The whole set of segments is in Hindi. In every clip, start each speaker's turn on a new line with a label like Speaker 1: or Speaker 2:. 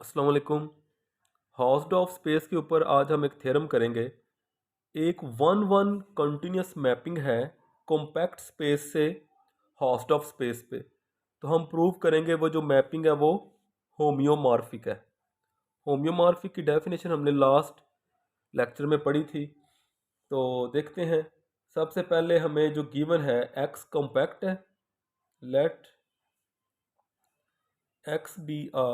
Speaker 1: अस्सलाम वालेकुम। हॉस्ड-ऑफ स्पेस के ऊपर आज हम एक थ्योरम करेंगे। एक वन वन कंटिन्यूअस मैपिंग है कॉम्पैक्ट स्पेस से हॉस्ड-ऑफ स्पेस पे। तो हम प्रूव करेंगे वो जो मैपिंग है वो होम्योमॉर्फिक है। होम्योमॉर्फिक की डेफिनेशन हमने लास्ट लेक्चर में पढ़ी थी। तो देखते हैं। सबसे पहले हमें जो गिवन है एक्स कॉम्पैक्ट है। Let X be a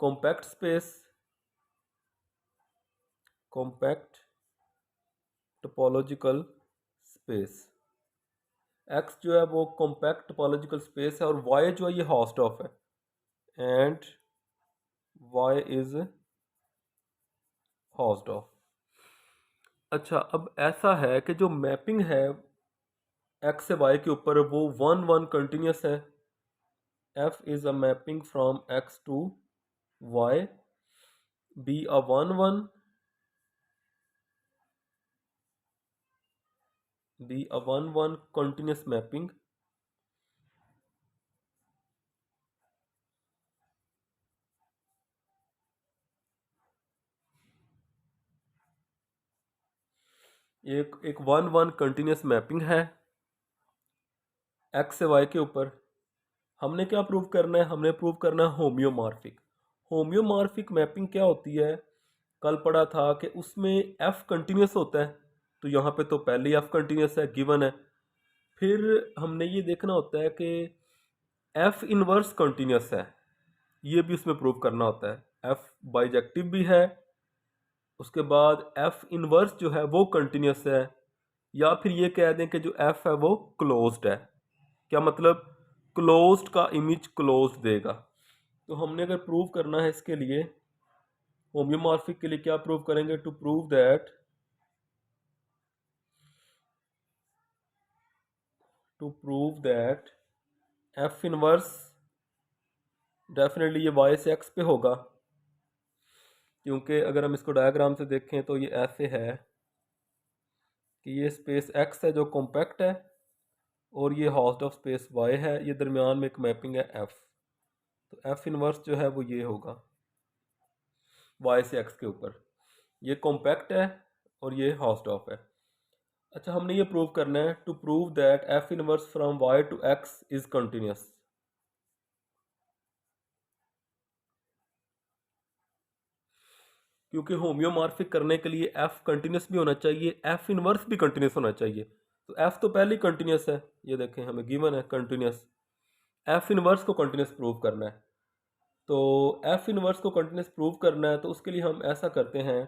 Speaker 1: compact space, compact topological space. X जो है वो कॉम्पैक्ट टोपोलॉजिकल स्पेस है और वाई जो है ये हॉस्ट ऑफ है and Y is Hausdorff. अच्छा, अब ऐसा है कि जो मैपिंग है एक्स से वाई के ऊपर वो वन वन कंटिन्यूस है। F is a mapping from X to Y, be a one one, be a one one continuous mapping. एक एक वन वन कंटिन्यूस मैपिंग है एक्स से वाई के ऊपर। हमने क्या प्रूव करना है? हमने प्रूव करना है होम्योमॉर्फिक। होम्योमॉर्फिक मैपिंग क्या होती है? कल पढ़ा था कि उसमें एफ कंटिन्यूस होता है। तो यहाँ पे तो पहले ही एफ कंटिन्यूस है, गिवन है। फिर हमने ये देखना होता है कि एफ इनवर्स कंटिन्यूस है। ये भी उसमें प्रूव करना होता है। एफ बाइजेक्टिव भी है। उसके बाद एफ इनवर्स जो है वो कंटिन्यूस है। या फिर ये कह दें कि जो एफ है वो क्लोज्ड है। क्या मतलब? क्लोज्ड का इमेज क्लोज्ड देगा। तो हमने अगर प्रूव करना है इसके लिए, होम्योमॉर्फिक के लिए क्या प्रूव करेंगे? To prove that F inverse, definitely ये वाई से एक्स पे होगा। क्योंकि अगर हम इसको डायग्राम से देखें तो ये ऐसे है कि ये स्पेस एक्स है जो कॉम्पैक्ट है और ये हॉस्ट ऑफ स्पेस वाई है। ये दरमियान में एक मैपिंग है एफ। तो एफ इनवर्स जो है वो ये होगा वाई से एक्स के ऊपर। ये कॉम्पैक्ट है और ये हॉस्ट ऑफ है। अच्छा, हमने ये प्रूव करना है to prove that F inverse from Y to X is continuous. क्योंकि होम्योमॉर्फिक करने के लिए एफ कंटिन्यूस भी होना चाहिए, एफ इनवर्स भी कंटिन्यूस होना चाहिए। तो एफ तो पहले ही कंटिन्यूस है, ये देखें हमें गिवन है कंटिन्यूस। एफ इनवर्स को कंटिन्यूस प्रूव करना है। तो एफ इनवर्स को कंटिन्यूस प्रूव करना है तो उसके लिए हम ऐसा करते हैं,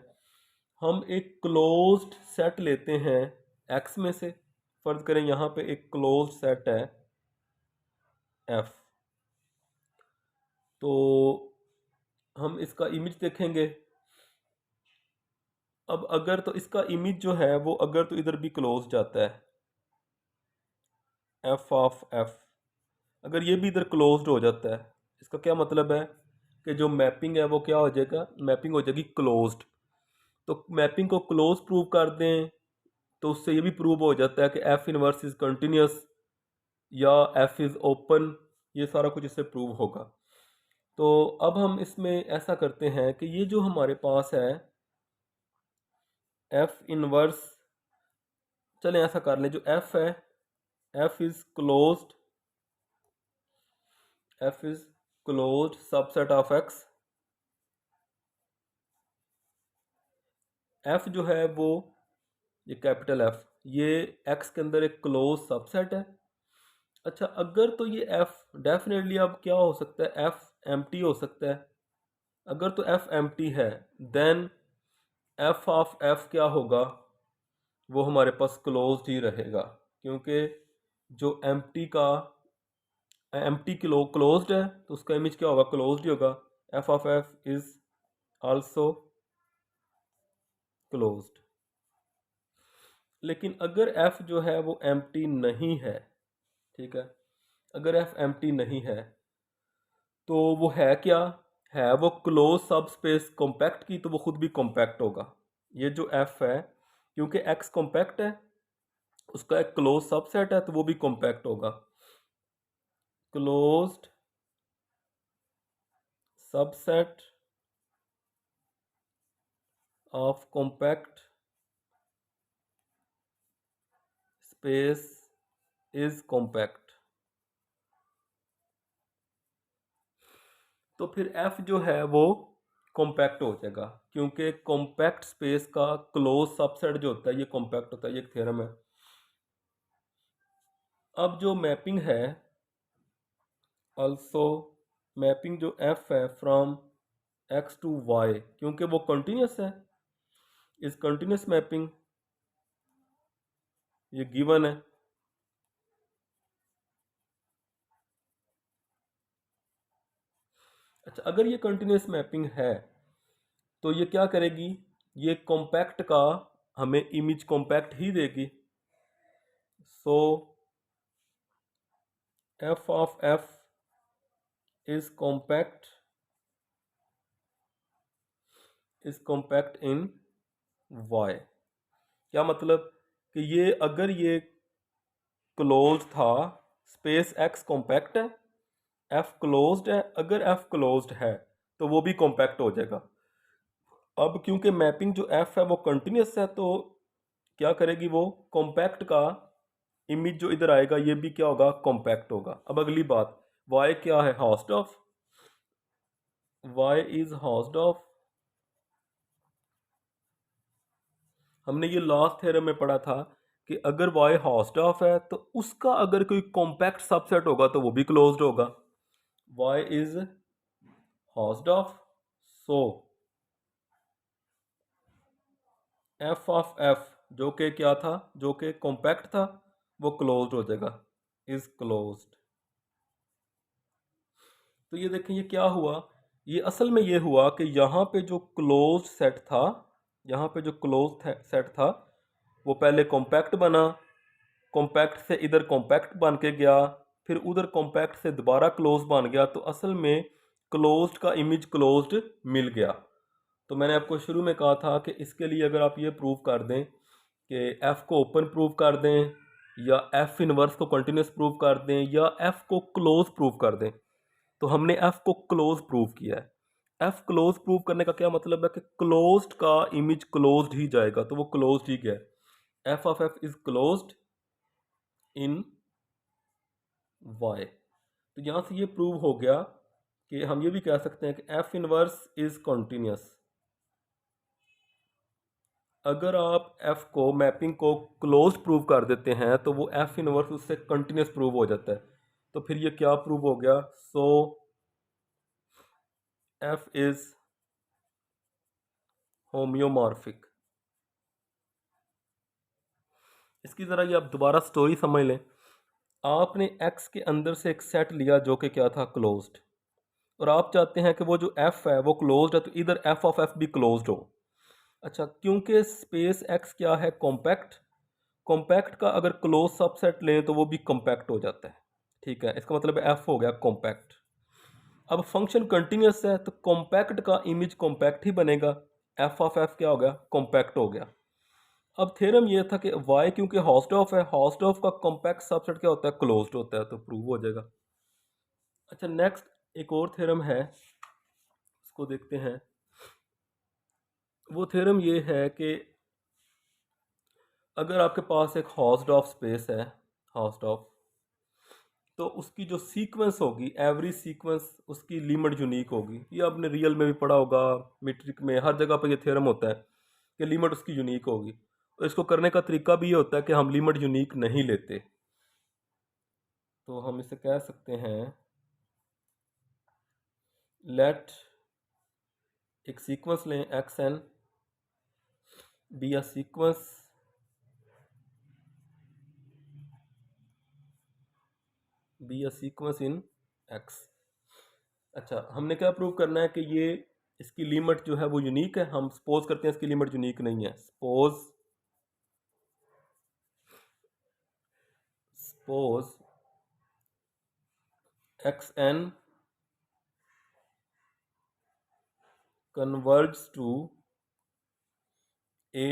Speaker 1: हम एक क्लोज्ड सेट लेते हैं एक्स में से। फर्ज करें यहाँ पे एक क्लोज्ड सेट है एफ। तो हम इसका इमेज देखेंगे। अब अगर तो इसका इमेज जो है वो अगर तो इधर भी क्लोज जाता है एफ ऑफ एफ, अगर ये भी इधर क्लोज्ड हो जाता है, इसका क्या मतलब है कि जो मैपिंग है वो क्या हो जाएगा? मैपिंग हो जाएगी क्लोज्ड। तो मैपिंग को क्लोज प्रूव कर दें तो उससे ये भी प्रूव हो जाता है कि एफ इनवर्स इज कंटिन्यूस या एफ इज ओपन। ये सारा कुछ इससे प्रूव होगा। तो अब हम इसमें ऐसा करते हैं कि ये जो हमारे पास है एफ इनवर्स, चलें ऐसा कर लें, जो एफ है F is closed, F is closed subset of x. F जो है वो ये कैपिटल एफ, ये एक्स के अंदर एक क्लोज सबसेट है। अच्छा, अगर तो ये एफ डेफिनेटली अब क्या हो सकता है? एफ एम्प्टी हो सकता है। अगर तो एफ एम्प्टी है देन एफ ऑफ एफ क्या होगा? वो हमारे पास क्लोज्ड ही रहेगा। क्योंकि जो एम्प्टी क्लोज्ड है तो उसका इमेज क्या होगा? क्लोज्ड ही होगा। F of F is also closed. लेकिन अगर एफ जो है वो एम्प्टी नहीं है, ठीक है, अगर एफ एम्प्टी नहीं है तो वो है क्या? है वो क्लोज सब स्पेस कॉम्पैक्ट की, तो वो खुद भी कॉम्पैक्ट होगा। ये जो एफ है, क्योंकि एक्स कॉम्पैक्ट है, उसका एक क्लोज सबसेट है तो वो भी कॉम्पैक्ट होगा। Closed subset of compact space is compact. तो फिर एफ जो है वो कॉम्पैक्ट हो जाएगा, क्योंकि कॉम्पैक्ट स्पेस का क्लोज सबसेट जो होता है ये कॉम्पैक्ट होता है। ये एक थ्योरम है। अब जो मैपिंग है, ऑल्सो मैपिंग जो एफ है फ्रॉम एक्स टू वाई, क्योंकि वो कंटिन्यूस है, इज कंटिन्यूस मैपिंग, ये गिवन है। अच्छा, अगर ये कंटिन्यूस मैपिंग है तो ये क्या करेगी, ये कॉम्पैक्ट का हमें इमेज कॉम्पैक्ट ही देगी। So F of F is compact in Y. क्या मतलब कि ये अगर ये क्लोज था, स्पेस एक्स कॉम्पैक्ट है, एफ क्लोज्ड है, अगर एफ क्लोज्ड है तो वो भी कॉम्पैक्ट हो जाएगा। अब क्योंकि मैपिंग जो एफ है वो कंटिन्यूस है, तो क्या करेगी वो कॉम्पैक्ट का इमेज जो इधर आएगा ये भी क्या होगा, कॉम्पैक्ट होगा। अब अगली बात, वाई क्या है, Hausdorff, Y is Hausdorff. हमने ये लास्ट थ्योरम में पढ़ा था कि अगर वाई हॉस्ट ऑफ है तो उसका अगर कोई कॉम्पैक्ट सबसेट होगा तो वो भी क्लोज्ड होगा। Y is Hausdorff, so F of F जो कि क्या था, जो कि कॉम्पैक्ट था, वो क्लोज्ड हो जाएगा, इज क्लोज्ड। तो ये देखें ये क्या हुआ, ये असल में ये हुआ कि यहाँ पे जो क्लोज सेट था, यहाँ पे जो क्लोज सेट था वो पहले कॉम्पैक्ट बना, कॉम्पैक्ट से इधर कॉम्पैक्ट बन के गया, फिर उधर कॉम्पैक्ट से दोबारा क्लोज बन गया, तो असल में क्लोज्ड का इमेज क्लोज्ड मिल गया। तो मैंने आपको शुरू में कहा था कि इसके लिए अगर आप ये प्रूव कर दें कि एफ़ को ओपन प्रूव कर दें, या एफ़ इनवर्स को कंटिन्यूस प्रूव कर दें, या एफ़ को क्लोज प्रूव कर दें, तो हमने एफ़ को क्लोज प्रूव किया है। एफ़ क्लोज प्रूव करने का क्या मतलब है कि क्लोज्ड का इमेज क्लोज्ड ही जाएगा, तो वो क्लोज्ड ही गया। F of F is closed in Y. तो यहाँ से ये प्रूव हो गया कि हम ये भी कह सकते हैं कि एफ इनवर्स इज कॉन्टिन्यूस। अगर आप एफ को मैपिंग को क्लोज प्रूव कर देते हैं तो वो एफ इनवर्स उससे कंटिन्यूस प्रूव हो जाता है। तो फिर ये क्या प्रूव हो गया, सो एफ इज होम्योमॉर्फिक। इसकी ज़रा ये आप दोबारा स्टोरी समझ लें। आपने एक्स के अंदर से एक सेट लिया जो कि क्या था, क्लोज्ड, और आप चाहते हैं कि वो जो एफ है वो क्लोज्ड है, तो इधर एफ ऑफ एफ भी क्लोज्ड हो। अच्छा, क्योंकि स्पेस एक्स क्या है, कॉम्पैक्ट, कॉम्पैक्ट का अगर क्लोज सबसेट लें तो वो भी कॉम्पैक्ट हो जाता है। ठीक है, इसका मतलब एफ हो गया कॉम्पैक्ट। अब फंक्शन कंटिन्यूस है तो कॉम्पैक्ट का इमेज कॉम्पैक्ट ही बनेगा, एफ ऑफ एफ क्या हो गया, कॉम्पैक्ट हो गया। अब थ्योरम ये था कि वाई क्योंकि हॉस्ट ऑफ है, हॉस्ट ऑफ का कॉम्पैक्ट सबसेट क्या होता है, क्लोज्ड होता है, तो प्रूव हो जाएगा। अच्छा, नेक्स्ट एक और थ्योरम है, इसको देखते हैं। वो थ्योरम ये है कि अगर आपके पास एक हॉस्ट ऑफ स्पेस है, हॉस्ट ऑफ, तो उसकी जो सीक्वेंस होगी, एवरी सीक्वेंस उसकी लिमिट यूनिक होगी। ये आपने रियल में भी पढ़ा होगा, मीट्रिक में, हर जगह पर ये थ्योरम होता है कि लिमिट उसकी यूनिक होगी। तो इसको करने का तरीका भी ये होता है कि हम लिमिट यूनिक नहीं लेते। तो हम इसे कह सकते हैं, लेट एक सीक्वेंस लें X N be a sequence in X. अच्छा, हमने क्या प्रूव करना है कि ये इसकी लिमिट जो है वो यूनिक है। हम सपोज करते हैं इसकी लिमिट यूनिक नहीं है। Suppose X N converge to A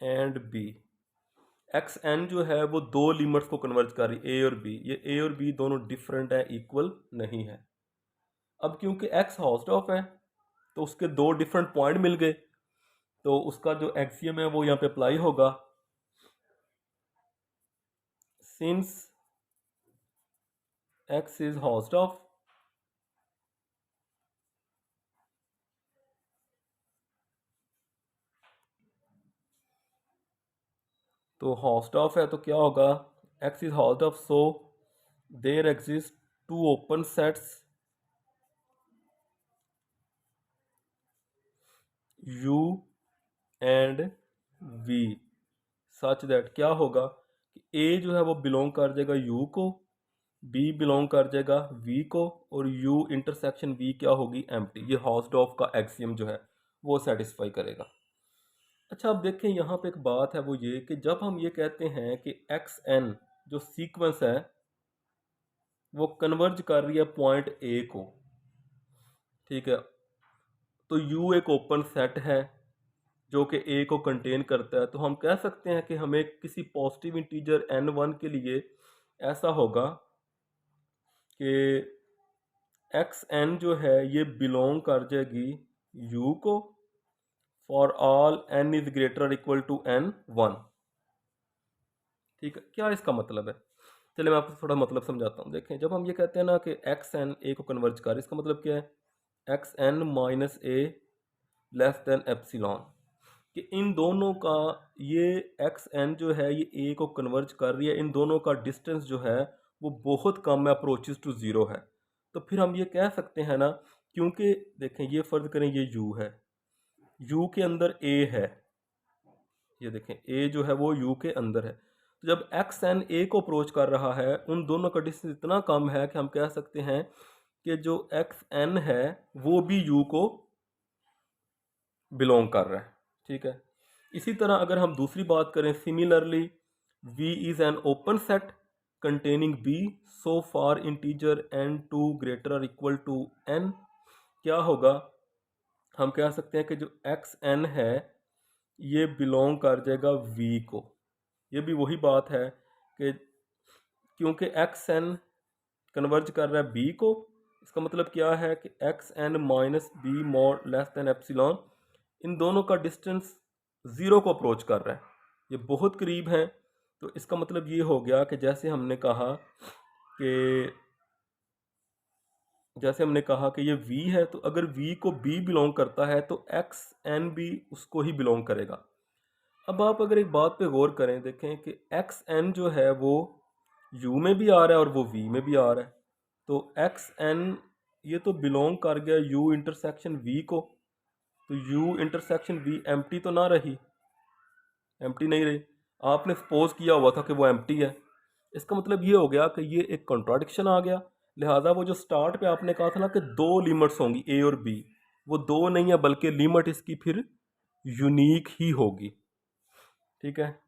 Speaker 1: and B. X N जो है वो दो लिमिट्स को कन्वर्ज कर रही है, ए और बी। ये ए और बी दोनों डिफरेंट है, इक्वल नहीं है। अब क्योंकि एक्स हाउसडॉफ है तो उसके दो डिफरेंट पॉइंट मिल गए, तो उसका जो एक्सियम है वो यहाँ पे अप्लाई होगा। सिंस एक्स इज हाउसडॉफ, तो हाउसडॉफ है तो क्या होगा, X is Hausdorff, so there exist two open sets u and v such that क्या होगा कि a जो है वो बिलोंग कर जाएगा u को, b बिलोंग कर जाएगा v को, और u इंटरसेक्शन v क्या होगी, एम्प्टी। ये हाउसडॉफ का एक्सियम जो है वो सेटिस्फाई करेगा। अच्छा अब देखें यहाँ पे एक बात है, वो ये कि जब हम ये कहते हैं कि एक्स एन जो सीक्वेंस है वो कन्वर्ज कर रही है पॉइंट ए को, ठीक है, तो u एक ओपन सेट है जो कि a को कंटेन करता है, तो हम कह सकते हैं कि हमें किसी पॉजिटिव इंटीजर n1 के लिए ऐसा होगा कि एक्स एन जो है ये बिलोंग कर जाएगी u को for all n is greater equal to n1। ठीक है, क्या इसका मतलब है, चलिए मैं आपको थोड़ा मतलब समझाता हूँ। देखें जब हम ये कहते हैं ना कि एक्स एन ए को कन्वर्ज कर, इसका मतलब क्या है, एक्स एन माइनस ए लेस देन एप्सिलॉन, कि इन दोनों का ये एक्स एन जो है ये ए को कन्वर्ज कर रही है, इन दोनों का डिस्टेंस जो है वो बहुत कम है, अप्रोचेस टू ज़ीरो है। तो फिर हम ये कह सकते हैं ना, क्योंकि देखें ये फ़र्ज़ करें ये यू है, यू के अंदर ए है, ये देखें ए जो है वो यू के अंदर है, तो जब एक्स एन ए को अप्रोच कर रहा है उन दोनों का डिस्टेंस इतना कम है कि हम कह सकते हैं कि जो एक्स एन है वो भी यू को बिलोंग कर रहा है। ठीक है, इसी तरह अगर हम दूसरी बात करें, similarly V is an open set containing B so far integer n2 greater और इक्वल टू n, क्या होगा, हम कह सकते हैं कि जो एक्स एन है ये बिलोंग कर जाएगा V को। ये भी वही बात है कि क्योंकि एक्स एन कन्वर्ज कर रहा है B को, इसका मतलब क्या है कि X N minus B mod less than epsilon, इन दोनों का डिस्टेंस ज़ीरो को अप्रोच कर रहा है, ये बहुत करीब है। तो इसका मतलब ये हो गया कि जैसे हमने कहा कि ये v है, तो अगर v को b बिलोंग करता है तो एक्स एन भी उसको ही बिलोंग करेगा। अब आप अगर एक बात पे गौर करें, देखें कि एक्स एन जो है वो u में भी आ रहा है और वो v में भी आ रहा है, तो एक्स एन ये तो बिलोंग कर गया u इंटरसेक्शन v को, तो u इंटरसेक्शन v एम्प्टी तो ना रही, एम्प्टी नहीं रही, आपने सपोज किया हुआ था कि वो एम्प्टी है। इसका मतलब ये हो गया कि ये एक कॉन्ट्राडिक्शन आ गया, लिहाजा वो जो स्टार्ट पे आपने कहा था ना कि दो लिमिट्स होंगी ए और बी, वो दो नहीं है बल्कि लिमिट इसकी फिर यूनिक ही होगी। ठीक है,